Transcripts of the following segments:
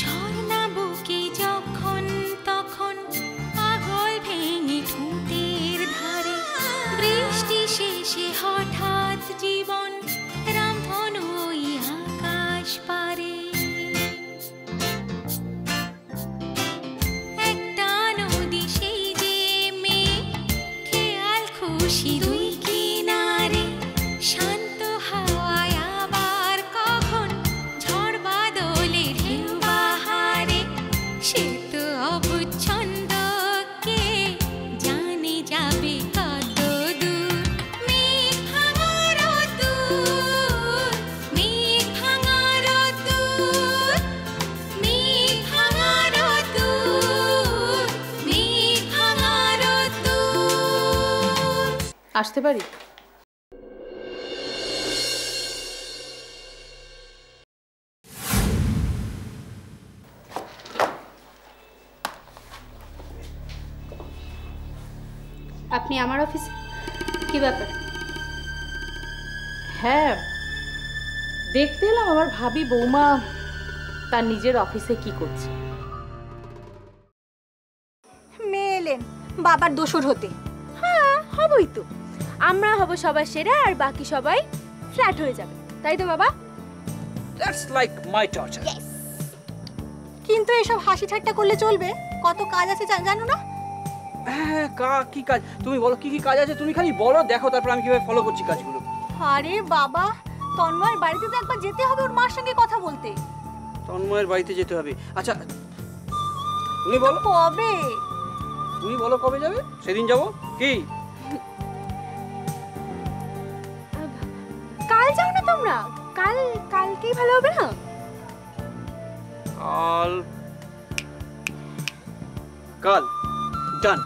ঝর্ণা বুকে যখন তখন পাগল ভেঙে ঠোঁটের ধারে বৃষ্টি শেষে হঠাৎ জীবন রামধনু ওই আকাশ পারে একটা নদী সেই যে মেয়ে খেয়াল খুশি দুই কিনারে শান্ত হাওয়ায় আবার কখন ঝড় বাদলে ঢেউ বাহারে সে তো অবচ্ছন্দ কে জানে যাবে কত দূর মেঘ ভাঙার দূর মেঘ ভাঙার দূর মেঘ ভাঙার দূর মেঘ ভাঙার দূর। আসতে পারি? আপনি আমার অফিসে? কি ব্যাপার? হ্যাঁ, দেখতে এলাম আমার ভাবি বৌমা তার নিজের অফিসে কি করছে। মেয়ে এলেন বাবার দোসর হতে। হ্যাঁ, হবই তো। আমরা হব সবার সেরা আর বাকি সবাই ফ্ল্যাট হয়ে যাবে, তাই তো বাবা? That's like my torture. কিন্তু এসব হাসি ঠাট্টা করলে চলবে? কত কাজ আছে জানো না? হ্যাঁ, কি কাজ? তুমি বলো কি কাজ আছে, তুমি খালি বলো, দেখো তারপর আমি কিভাবে ফলো করছি কাজগুলো। আরে বাবা, তন্ময়ের বাড়িতে তো একবার যেতে হবে ওর মার সঙ্গে কথা বলতে। তন্ময়ের বাড়িতে যেতে হবে? আচ্ছা তুমি বলো কবে? তুমি বলো কবে যাবে, সেদিন যাবো। কি কাল যাও না তোমরা? কালকেই ভালো হবে না? কাল ডান।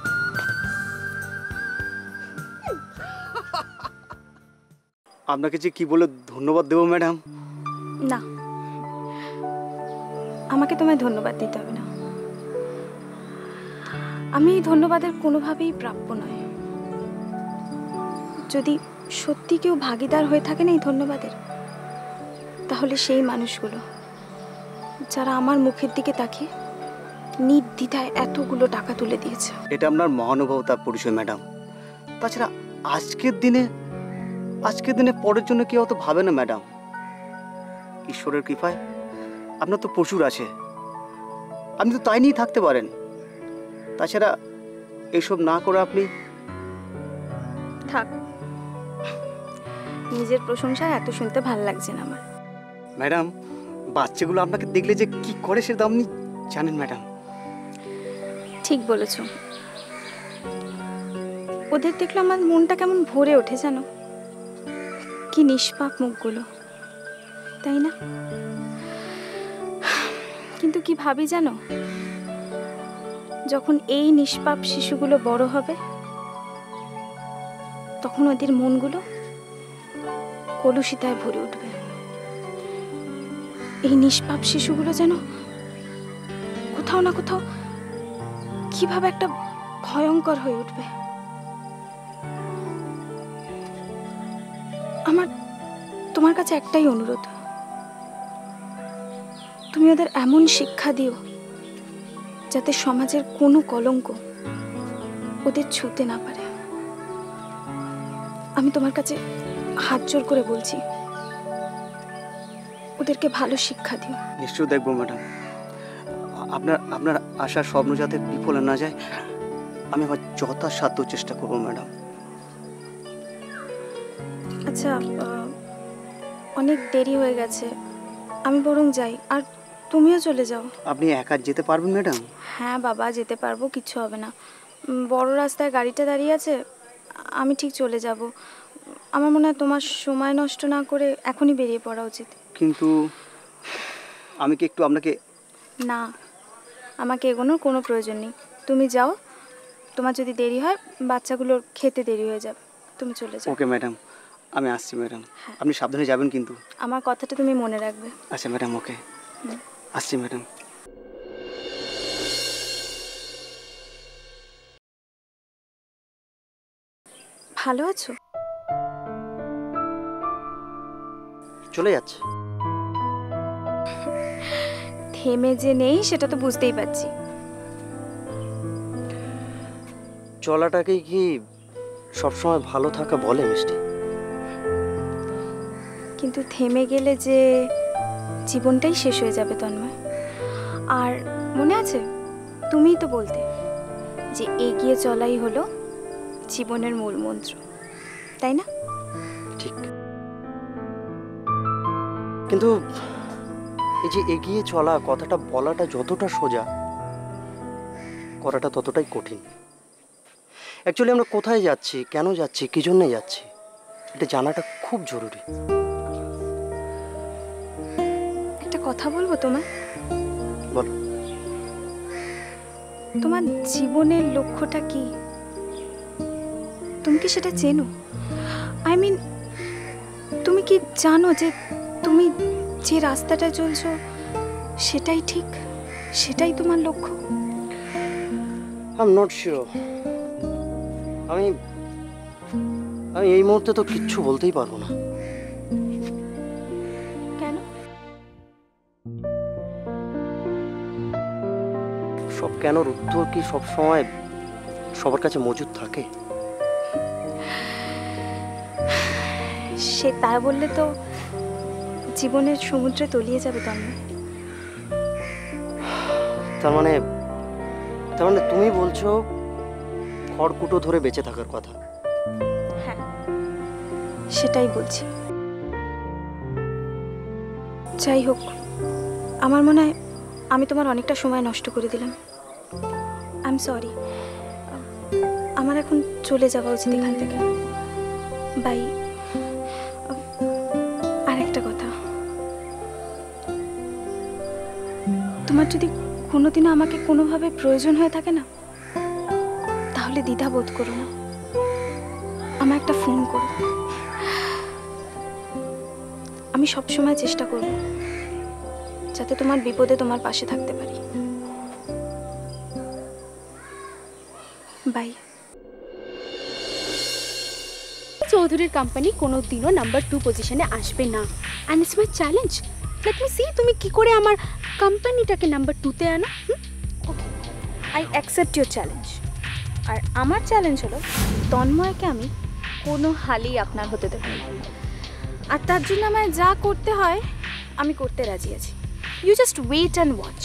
আপনাকে যে কি বলে ধন্যবাদ দেবো ম্যাডাম? না, আমাকে তোমায় ধন্যবাদ দিতে হবে না। আমি এই ধন্যবাদের কোনোভাবেই প্রাপ্য নয়। যদি সত্যি কেউ ভাগিদার হয়ে থাকেন এই ধন্যবাদের, তাহলে সেই মানুষগুলো যারা আমার মুখের দিকে তাকিয়ে নির্দ্বিধায় এতগুলো টাকা তুলে দিয়েছে। এটা আপনার মহানুভবতার পরিচয় ম্যাডাম। তাছাড়া আজকের দিনে পরের জন্য কেউ অত ভাবে না ম্যাডাম। ঈশ্বরের কৃপায় আপনার তো প্রচুর আছে, আপনি তো তাই নিয়ে থাকতে পারেন। তাছাড়া এইসব না করে আপনি থাক, নিজের প্রশংসায় এত শুনতে ভাল লাগছে না আমার। ম্যাডাম, বাচ্চাগুলো আপনাকে দেখলে যে কি করে সেটা আপনি জানেন ম্যাডাম। ঠিক বলেছ, ওদের দেখলে আমার মনটা কেমন ভরে ওঠে জানো। কি নিষ্পাপ মুখগুলো, তাই না? কিন্তু কি ভাবি জানো, যখন এই নিষ্পাপ শিশুগুলো বড় হবে তখন ওদের মনগুলো কলুষিতায় ভরে উঠবে। এই নিষ্পাপ শিশুগুলো যেন কোথাও না কোথাও কিভাবে একটা ভয়ঙ্কর হয়ে উঠবে। আমার তোমার কাছে একটাই অনুরোধ, তুমি ওদের এমন শিক্ষা দিও যাতে সমাজের কোনো কলঙ্ক ওদের ছুঁতে না পারে। আমি তোমার কাছে হাত জোর করে বলছি, ওদেরকে ভালো শিক্ষা দিও। নিশ্চয় দেখবো ম্যাডাম, আপনার আশার স্বপ্ন যাতে বিফলে না যায় আমি আমার যথাসাধ্য চেষ্টা করবো ম্যাডাম। আচ্ছা, অনেক দেরি হয়ে গেছে, আমি বরং যাই, আর তুমিও চলে যাও। আপনি একা যেতে পারবেন ম্যাডাম? হ্যাঁ বাবা, যেতে পারবো, কিচ্ছু হবে না। বড় রাস্তায় গাড়িটা দাঁড়িয়ে আছে, আমি ঠিক চলে যাব। আমার মনে হয় তোমার সময় নষ্ট না করে এখনই বেরিয়ে পড়া উচিত। কিন্তু আমি কি একটু আপনাকে... না, আমাকে এগোনোর কোনো প্রয়োজন নেই, তুমি যাও। তোমার যদি দেরি হয় বাচ্চাগুলোর খেতে দেরি হয়ে যাবে, তুমি চলে যাও। ওকে ম্যাডাম, আমি আসছি ম্যাডাম। আপনি সাবধানে যাবেন কিন্তু। আমার কথাটা তুমি মনে রাখবে। আচ্ছা ম্যাডাম, ওকে, আসছি ম্যাডাম। ভালো আছো? চলে যাচ্ছে? থেমে যে নেই সেটা তো বুঝতেই পারছি। চলাটাকে কি সবসময় ভালো থাকা বলে মিষ্টি? কিন্তু থেমে গেলে যে জীবনটাই শেষ হয়ে যাবে তন্ময়। আর মনে আছে, তুমিই তো বলতে যে এগিয়ে চলাই হলো জীবনের মূল মন্ত্র, তাই না? ঠিক, কিন্তু এই যে এগিয়ে চলা কথাটা বলাটা যতটা সোজা, করাটা ততটাই কঠিন। অ্যাকচুয়ালি আমরা কোথায় যাচ্ছি, কেন যাচ্ছি, কি জন্যে যাচ্ছি, এটা জানাটা খুব জরুরি। একটা কথা বলবো তোমায়? বলো। তোমার জীবনের লক্ষ্যটা কি? তুমি কি সেটা চেনো? আই মিন, তুমি কি জানো যে তুমি যে রাস্তাটা চলছো সেটাই ঠিক, সেটাই তোমার লক্ষ্য? I am not sure. আমি এই মুহূর্তে তো কিচ্ছু বলতেই পারবো না। কেন? সব কেনর উত্তর কি সব সময় সবার কাছে মজুদ থাকে? সে তা বললে তো জীবনের সমুদ্রে তলিয়ে যাবে তন্ময়। তার মানে তুমি বলছো খড়কুটো ধরে বেঁচে থাকার কথা? হ্যাঁ, সেটাই বলছি। যাই হোক, আমার মনে হয় আমি তোমার অনেকটা সময় নষ্ট করে দিলাম। I am sorry. আমার এখন চলে যাওয়া উচিত এখান থেকে। বাই। আর একটা কথা, তোমার যদি কোনোদিনও আমাকে কোনোভাবে প্রয়োজন হয়ে থাকে না, তাহলে দ্বিধা বোধ করো না, আমার একটা ফোন করো। আমি সবসময় চেষ্টা করব যাতে তোমার বিপদে তোমার পাশে থাকতে পারি। বাই। চৌধুরীর কোম্পানি কোনোদিনও নাম্বার 2 পজিশনে আসবে না, and it's my challenge. Let me see তুমি কি করে আমার কোম্পানিটাকে নাম্বার 2-তে আনো। Okay, I accept your challenge. আর আমার চ্যালেঞ্জ হলো তন্ময়কে আমি কোনো হালেই আপনার হতে দেব না, আর তার জন্য আমায় যা করতে হয় আমি করতে রাজি আছি। You just wait and watch.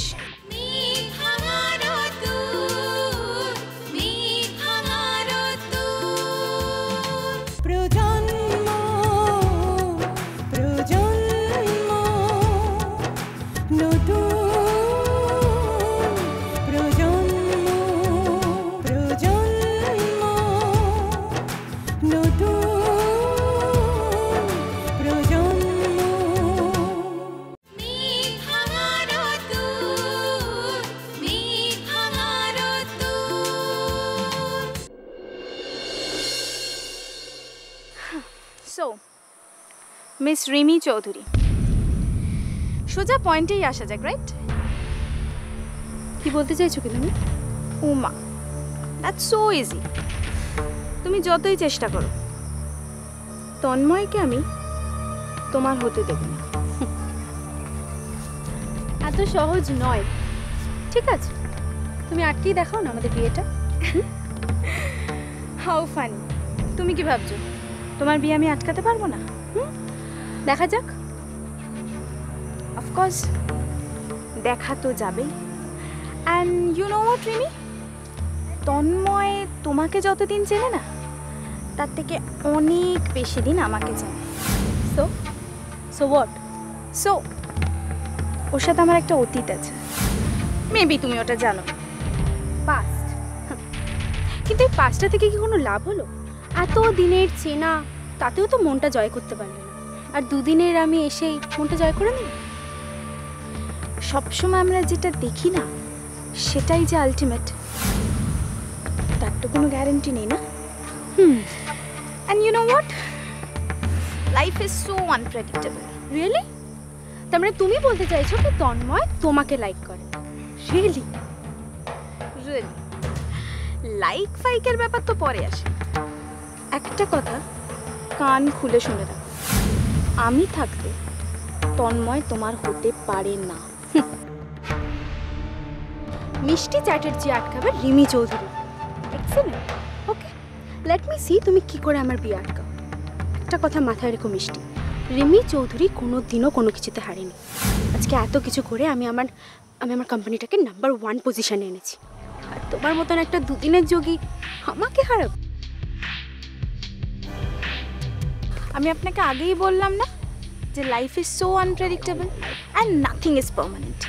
So miss Rimi Chowdhury, সোজা পয়েন্টেই আসা যাক, রাইট? কি বলতে চাইছো কি তুমি? Uma, that's so easy. তুমি যতই চেষ্টা করো, তন্ময়কে আমি তোমার হতে দেব না। এত সহজ নয়। ঠিক আছে, তুমি আটকেই দেখাও না আমাদের বিয়েটা। How funny. তুমি কি ভাবছো তোমার বিয়ে আমি আটকাতে পারবো না? দেখা যাক। অফকোর্স দেখা তো যাবেই। And you know what Rimi, Tanmoy তোমাকে যতদিন চেনে না, তার থেকে অনেক বেশি দিন আমাকে চেনে। So what? সো ওর সাথে আমার একটা অতীত আছে, মেবি তুমি ওটা জানো। পাস্ট। কিন্তু এই পাস্টটা থেকে কি কোনো লাভ হলো? এত দিনের চেনা, তাতেও তো মনটা জয় করতে পারলে না, আর দুদিনের আমি এসেই মনটা জয় করে নিই। সবসময় আমরা যেটা দেখি না সেটাই যে আলটিমেট, তার তো কোনো গ্যারেন্টি নেই না। And you know what, life is so unpredictable. Really? তার মানে তুমি বলতে চাইছো কি তন্ময় তোমাকে লাইক করে? রিয়েলি? রিয়েলি লাইক ফাইকের ব্যাপার তো পরে আসে। একটা কথা কান খুলে শুনে রাখো, আমি থাকতে তন্ময় তোমার হতে পারে না। মিষ্টি চ্যাটার্জি আটকাবে রিমি চৌধুরী। এক্সেলেন্ট। ওকে, লেট মি সি তুমি কি করে আমার বিয়ে আটকাও। একটা কথা মাথায় রেখো মিষ্টি, রিমি চৌধুরী কোনো দিনও কোনো কিছুতে হারেনি। আজকে এত কিছু করে আমি আমার কোম্পানিটাকে নাম্বার 1 পজিশনে এনেছি, আর তোমার মতন একটা দুদিনের যোগী আমাকে হারাবে? আমি আপনাকে আগেই বললাম না যে life is so unpredictable and nothing is permanent.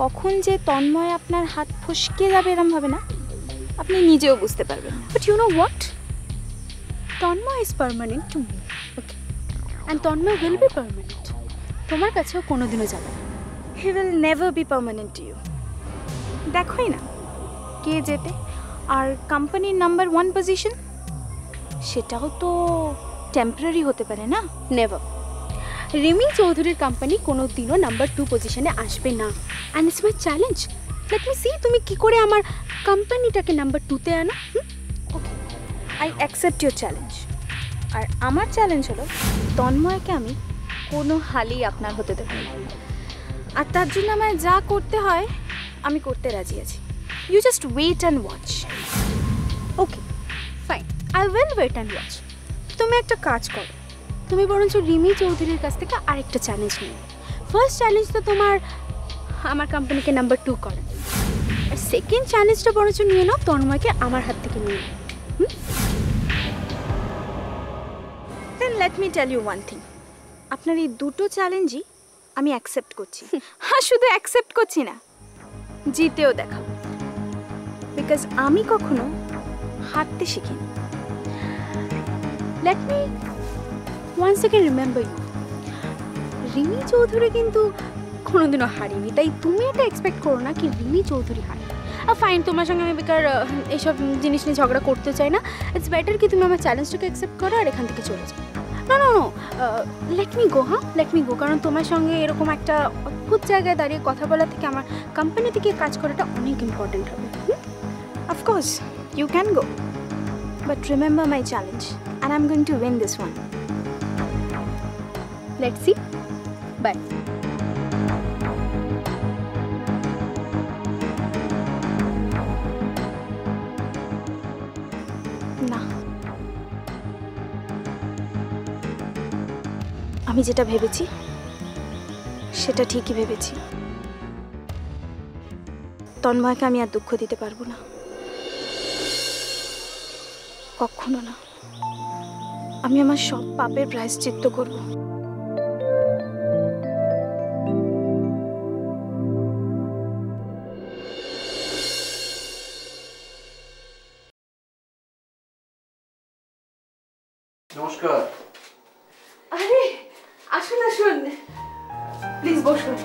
কখন যে তন্ময় আপনার হাত ফসকে যাবে এরম হবে না, আপনি নিজেও বুঝতে পারবেন। But you know what, Tanmay is permanent to me, okay, and Tanmay will be permanent. তোমার কাছেও কোনোদিনও যাবে না। He will never be permanent to you. দেখোই না কে যেতে, আর কোম্পানির নাম্বার 1 পজিশন সেটাও তো টেম্পোরারি হতে পারে না। নেভার। রিমি চৌধুরীর কোম্পানি কোনো দিনও নাম্বার 2 পজিশনে আসবে না, and it's my challenge. Let me see তুমি কি করে আমার কোম্পানিটাকে নাম্বার 2-তে আনো। Okay, I accept your challenge. আর আমার চ্যালেঞ্জ হলো তন্ময়কে আমি কোনো হালেই আপনার হতে দেবো না, আর তার জন্য আমায় যা করতে হয় আমি করতে রাজি আছি। You just wait and watch. Okay fine, I will wait and watch. তুমি একটা কাজ করো, তুমি বরঞ্চ রিমি চৌধুরীর কাছ থেকে আরেকটা চ্যালেঞ্জ নিও। ফার্স্ট চ্যালেঞ্জ তো তোমার আমার কোম্পানিকে নাম্বার 2 করা, আর সেকেন্ড চ্যালেঞ্জটা বরঞ্চ নিয়ে নাও তন্ময়কে আমার হাত থেকে নিয়ে নাও। Then let me tell you one thing, আপনার এই দুটো চ্যালেঞ্জই আমি অ্যাকসেপ্ট করছি। হ্যাঁ, শুধু অ্যাকসেপ্ট করছি না, জিতেও দেখাবো। বিকজ আমি কখনো হারতে শিখিনি। Let me one second remember you, Rimi Chowdhury কিন্তু কোনোদিনও হারিনি, তাই তুমি এটা এক্সপেক্ট করো না কি রিমি চৌধুরী হারে। আর ফাইন, তোমার সঙ্গে আমি বেকার এইসব জিনিস নিয়ে ঝগড়া করতে চাই না। ইটস বেটার কি তুমি আমার চ্যালেঞ্জটাকে অ্যাকসেপ্ট করো আর এখান থেকে চলে যাও। No no no, let me go. হ্যাঁ, লেট মি গো, কারণ তোমার সঙ্গে এরকম একটা অদ্ভুত জায়গায় দাঁড়িয়ে কথা বলা থেকে আমার কোম্পানি থেকে কাজ করাটা অনেক ইম্পর্টেন্ট হবে। Of course you can go, but remember my challenge and I am going to win this one. Let's see, bye. না, আমি যেটা ভেবেছি সেটা ঠিকই ভেবেছি। তন্ময়কে আমি আর দুঃখ দিতে পারবো না, কখনো না। আমি আমার সব পাপের প্রায়শ্চিত্ত করব। নমস্কার। আরে আসুন আসুন, প্লিজ বসুন।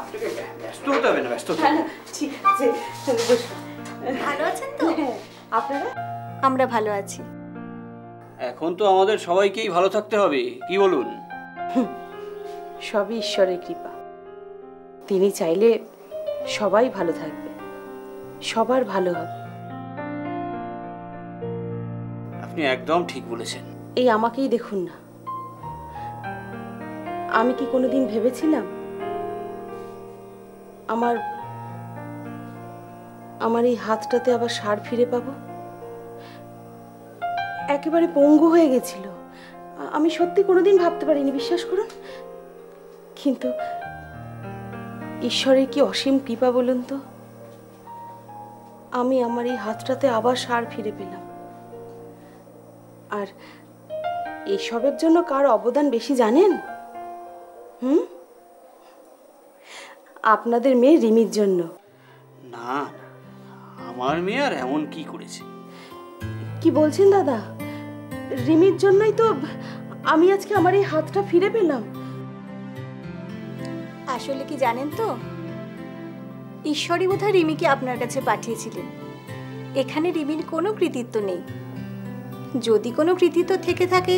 আপনাকে ব্যস্ত হতে হবে না, ব্যস্ত হতে হ্যাঁ ঠিক আছে, বসুন। ভালো আছেন তো? আপনারা? আমরা ভালো আছি। এখন তো আমাদের সবাইকেই ভালো থাকতে হবে, কি বলুন? সবই ঈশ্বরের কৃপা, তিনি চাইলে সবাই ভালো থাকবে, সবার ভালো হবে। আপনি একদম ঠিক বলেছেন। এই আমাকেই দেখুন না, আমি কি কোনোদিন ভেবেছিলাম আমার এই হাতটাতে আবার সার ফিরে পাবো? একেবারে পঙ্গু হয়ে গেছিল, আমি সত্যি কোনোদিন ভাবতে পারিনি, বিশ্বাস করুন। কিন্তু ঈশ্বরের কি অসীম কৃপা বলুন তো, আমি আমার এই হাতটাতে আবার সার ফিরে পেলাম। আর এইসবের জন্য কার অবদান বেশি জানেন? আপনাদের মেয়ে রিমির জন্য। না, আমার মেয়ে আর এমন কি করেছে? কি বলছেন দাদা? রিমির জন্যই তো আমি আজকে আমার এই হাতটা ফিরে পেলাম। আসলে কি জানেন তো, ঈশ্বরই বোধহয় রিমিকে আপনার কাছে পাঠিয়েছিলেন। এখানে রিমির কোনো কৃতিত্ব নেই, যদি কোনো কৃতিত্ব থেকে থাকে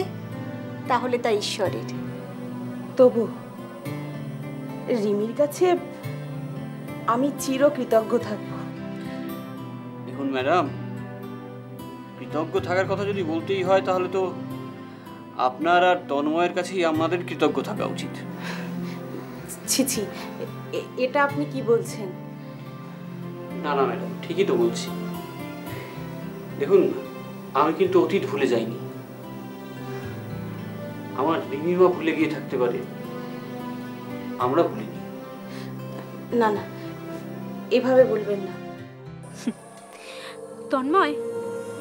তাহলে তা ঈশ্বরের। তবু রিমির কাছে আমি চিরকৃতজ্ঞ থাকব। দেখুন ম্যাডাম, কৃতজ্ঞ থাকার কথা যদি বলতেই হয় তাহলে তো আপনার আর তন্ময়ের কাছেই আমাদের কৃতজ্ঞ থাকা উচিত। ছি ছি, এটা আপনি কি বলছেন? না না ম্যাডাম, ঠিকই তো বলছি। দেখুন, আমি কিন্তু অতীত ভুলে যাইনি। আমার রিমিমা ভুলে গিয়ে থাকতে পারে, আমরা ভুলিনি। না না, এভাবে বলবেন না। তন্ময়,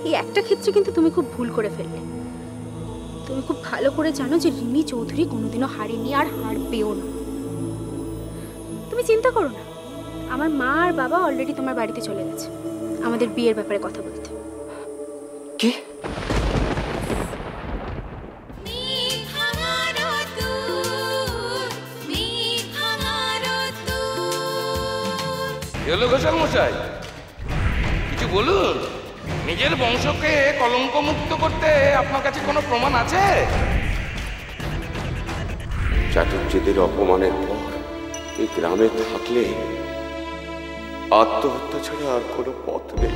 এই একটা ক্ষেত্রে কিন্তু তুমি খুব ভুল করে ফেললে। তুমি খুব ভালো করে জানো যে রিমি চৌধুরী কোনোদিনও হারেনি আর হারবেও না। তুমি চিন্তা করো না, আমার মা আর বাবা অলরেডি তোমার বাড়িতে চলে গেছে আমাদের বিয়ের ব্যাপারে কথা বলতে। কি? এলো ঘোষাল মশাই, কিছু বলুন। নিজের বংশকে কলঙ্ক মুক্ত করতে আপনার কাছে কোনো প্রমাণ আছে? চাটুর্যদের অপমানের পর এই গ্রামে থাকলে আত্মহত্যা ছাড়া আর কোনো পথ নেই।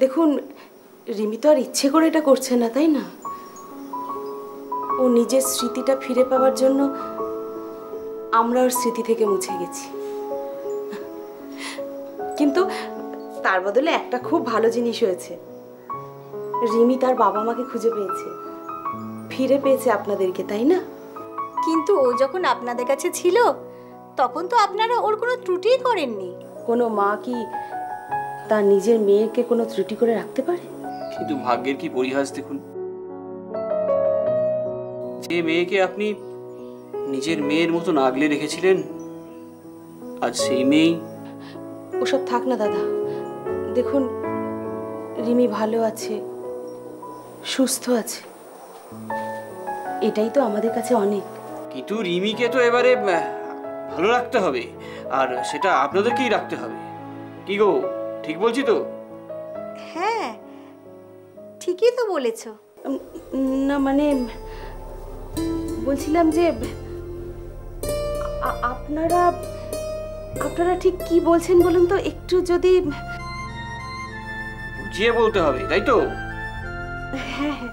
দেখুন, রিমি তো আর ইচ্ছে করে এটা করছে না, তাই না? ও নিজের স্মৃতিটা ফিরে পাওয়ার জন্য আমরা ওর স্মৃতি থেকে মুছে গেছি। কিন্তু তার বদলে একটা খুব ভালো জিনিস হয়েছে, রিমি তার বাবা মাকে খুঁজে পেয়েছে, ফিরে পেয়েছে আপনাদেরকে, তাই না? কিন্তু ও যখন আপনাদের কাছে ছিল তখন তো আপনারা ওর কোনো ত্রুটিই করেননি। কোনো মা কি তার নিজের মেয়েকে কোনো ত্রুটি করে রাখতে পারে? কিন্তু ভাগ্যের কি পরিহাস দেখুন, যে মেয়েকে আপনি নিজের মেয়ের মতন আগলে রেখেছিলেন, আজ সেই মেয়েই। ওসব থাক না দাদা। দেখুন, রিমি ভালো আছে, সুস্থ আছে, এটাই তো আমাদের কাছে অনেক। কিন্তু রিমিকে তো এবারে ভালো রাখতে হবে, আর সেটা আপনাদেরকেই রাখতে হবে। কি গো, ঠিক বলছি তো? হ্যাঁ, ঠিকই তো বলেছ। না মানে বলছিলাম যে আপনারা আপনারা ঠিক কি বলছেন বলুন তো, একটু যদি। বুঝিয়ে বলতে হবে, তাই তো? হ্যাঁ হ্যাঁ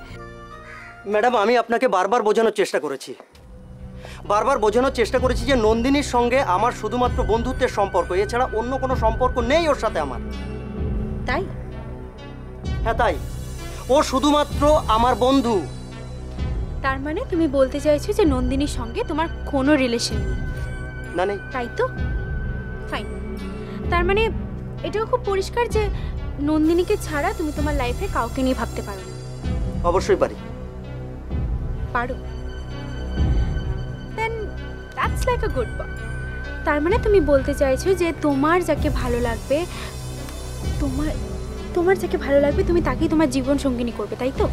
ম্যাডাম, আমি আপনাকে বারবার বোঝানোর চেষ্টা করেছি, যে নন্দিনীর সঙ্গে আমার শুধুমাত্র বন্ধুত্বের সম্পর্ক, এছাড়া অন্য কোনো সম্পর্ক নেই ওর সাথে আমার। তাই? হ্যাঁ তাই, ও শুধুমাত্র আমার বন্ধু। তার মানে তুমি বলতে চাইছো যে নন্দিনীর সঙ্গে তোমার কোনো রিলেশন নেই? না নেই। তাই তো? ফাইন। তার মানে এটাও খুব পরিষ্কার যে নন্দিনীকে ছাড়া তুমি তোমার লাইফে কাউকে নিয়ে ভাবতে পারো না। অবশ্যই পারি। পারো? Then that's like a good boy. তার মানে তুমি বলতে চাইছো যে তোমার যাকে ভালো লাগবে, তোমার যাকে ভালো লাগবে তুমি তাকেই তোমার জীবন সঙ্গিনী করবে, তাই তো?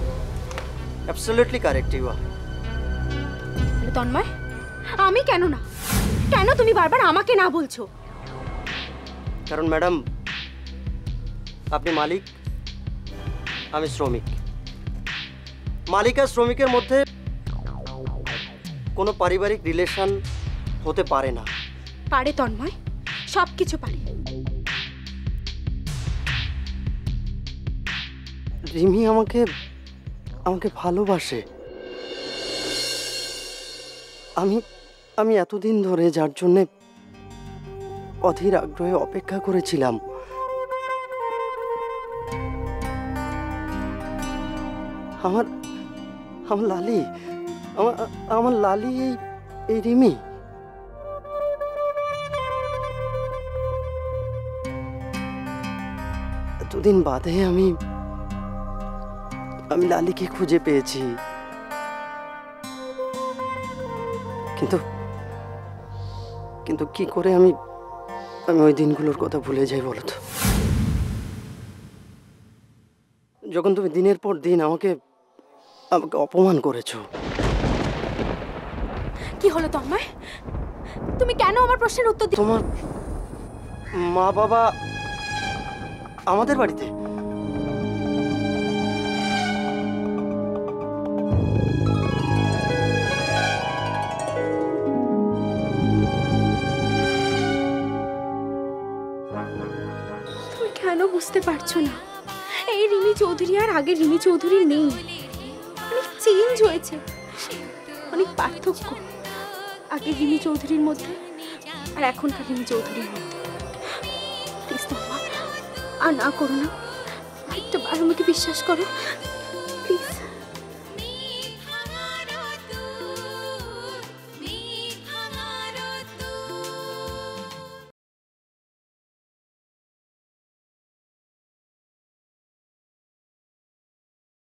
Absolutely correct you are. Tanmoy, আমি কেন না? কেন তুমি বারবার আমাকে না বলছো? কারণ ম্যাডাম, আপনি মালিক, আমি শ্রমিক। মালিক আর শ্রমিকের মধ্যে কোনো পারিবারিক রিলেশন হতে পারে না। পারে তন্ময়, সব কিছু পারে। রিমি আমাকে ভালোবাসে। আমি এতদিন ধরে যার জন্যে অধীর আগ্রহে অপেক্ষা করেছিলাম, আমার লালি, আমার লালি, এই রিমি। এতদিন বাদে আমি লালিকে খুঁজে পেয়েছি, কিন্তু কি করে আমি ওই দিনগুলোর কথা ভুলে যাই বলো তো? যখন তুমি দিনের পর দিন আমাকে অপমান করেছো। কি হলো তন্ময়? তুমি কেন আমার প্রশ্নের উত্তর দিচ্ছ? তোমার মা বাবা আমাদের বাড়িতে। বুঝতে পারছো না, এই রিমি চৌধুরী আর আগের রিমি চৌধুরী নেই, অনেক চেঞ্জ হয়েছে, অনেক পার্থক্য আগের রিমি চৌধুরীর মধ্যে আর এখনকার রিমি চৌধুরীর মধ্যে। প্লিজ তোমার আর না করো না, একটা বার আমাকে বিশ্বাস করো,